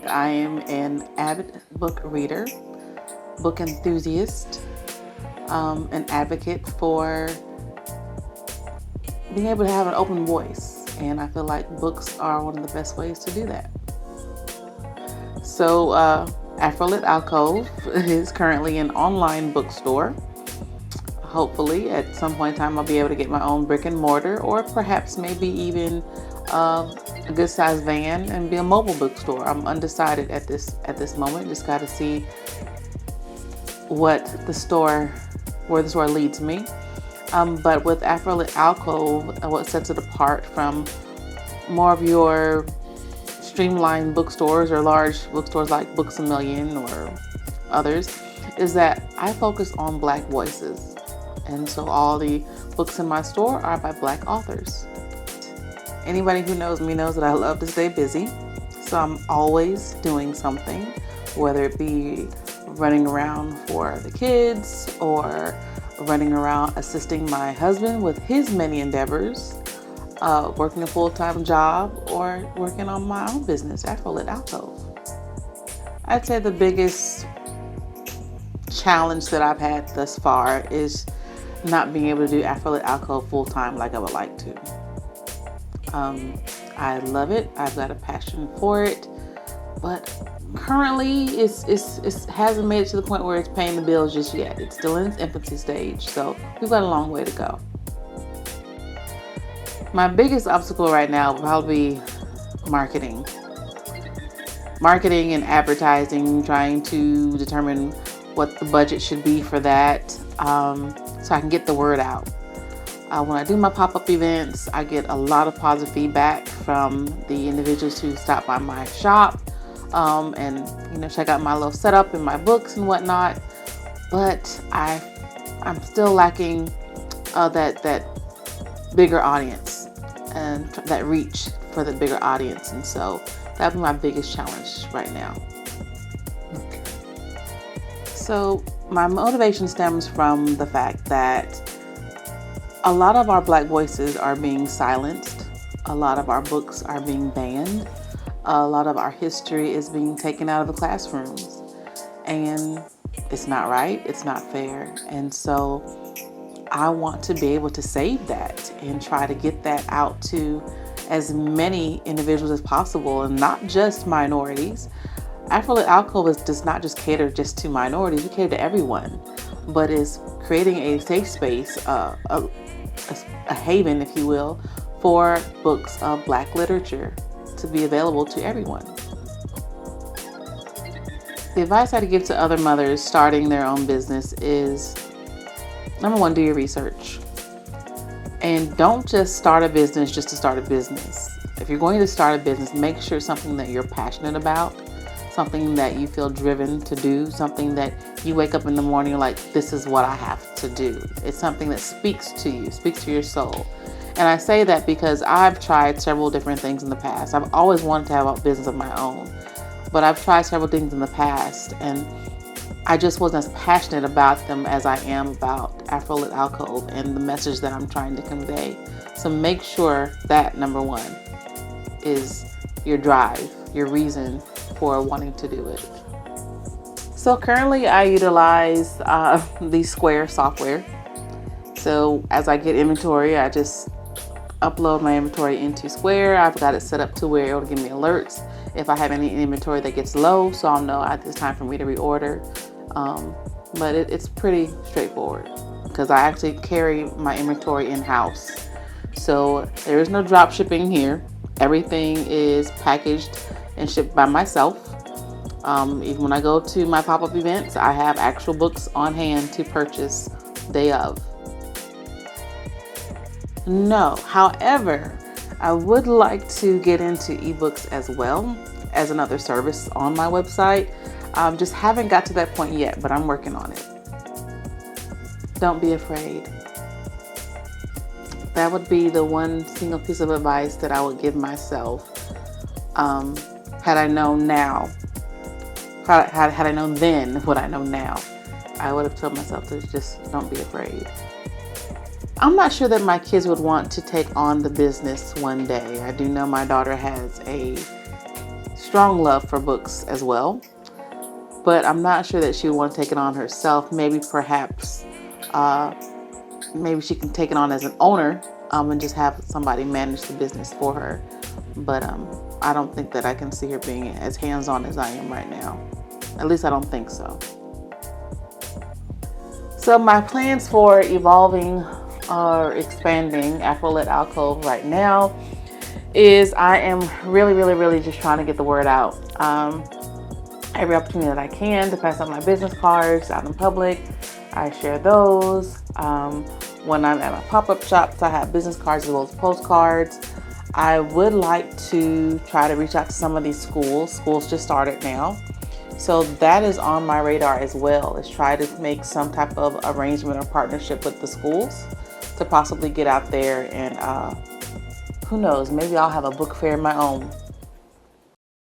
I am an avid book reader, book enthusiast, an advocate for being able to have an open voice. And I feel like books are one of the best ways to do that. So, Afrolit Alcove is currently an online bookstore. Hopefully, at some point in time, I'll be able to get my own brick and mortar, or perhaps maybe even a good sized van and be a mobile bookstore. I'm undecided at this moment. Just got to see where the store leads me. But with Afrolit Alcove, what sets it apart from more of your streamlined bookstores or large bookstores like Books A Million or others is that I focus on Black voices. And so all the books in my store are by Black authors. Anybody who knows me knows that I love to stay busy. So I'm always doing something, whether it be running around for the kids or running around assisting my husband with his many endeavors, working a full-time job, or working on my own business, Afrolit Alcove. I'd say the biggest challenge that I've had thus far is not being able to do Afrolit Alcove full-time like I would like to. I love it. I've got a passion for it, but currently it hasn't made it to the point where it's paying the bills just yet. It's still in its infancy stage, so we've got a long way to go. My biggest obstacle right now will probably be marketing and advertising, trying to determine what the budget should be for that, so I can get the word out. When I do my pop-up events, I get a lot of positive feedback from the individuals who stop by my shop and check out my little setup and my books and whatnot. But I'm still lacking that bigger audience and that reach for the bigger audience, and so that'll be my biggest challenge right now. Okay. So my motivation stems from the fact that a lot of our Black voices are being silenced. A lot of our books are being banned. A lot of our history is being taken out of the classrooms. And it's not right. It's not fair. And so I want to be able to save that and try to get that out to as many individuals as possible, and not just minorities. Afrolit Alcove does not just cater just to minorities. We cater to everyone, but is creating a safe space, a haven, if you will, for books of Black literature to be available to everyone. The advice I'd give to other mothers starting their own business is, number one, do your research. And don't just start a business just to start a business. If you're going to start a business, make sure it's something that you're passionate about, something that you feel driven to do, something that you wake up in the morning, you're like, this is what I have to do. It's something that speaks to you, speaks to your soul. And I say that because I've tried several different things in the past. I've always wanted to have a business of my own, but I've tried several things in the past, and I just wasn't as passionate about them as I am about Afrolit Alcove and the message that I'm trying to convey. So make sure that, number one, is your drive, your reason for wanting to do it. So currently I utilize the Square software. So as I get inventory, I just upload my inventory into Square. I've got it set up to where it'll give me alerts if I have any inventory that gets low, so I'll know it's time for me to reorder. But it's pretty straightforward because I actually carry my inventory in-house. So there is no drop shipping here. Everything is packaged and shipped by myself. Even when I go to my pop-up events, I have actual books on hand to purchase day of. No, however, I would like to get into ebooks as well as another service on my website. Just haven't got to that point yet, but I'm working on it. Don't be afraid. That would be the one single piece of advice that I would give myself. Had I known now, had I known then what I know now, I would have told myself to just don't be afraid. I'm not sure that my kids would want to take on the business one day. I do know my daughter has a strong love for books as well. But I'm not sure that she would want to take it on herself. Maybe perhaps, maybe she can take it on as an owner, and just have somebody manage the business for her. But I don't think that I can see her being as hands-on as I am right now. At least I don't think so. So my plans for evolving or expanding Afrolit Alcove right now is I am really just trying to get the word out. Every opportunity that I can to pass out my business cards out in public, I share those. When I'm at my pop-up shops, I have business cards as well as postcards. I would like to try to reach out to some of these schools. Schools just started now. So that is on my radar as well, is try to make some type of arrangement or partnership with the schools to possibly get out there and who knows, maybe I'll have a book fair of my own.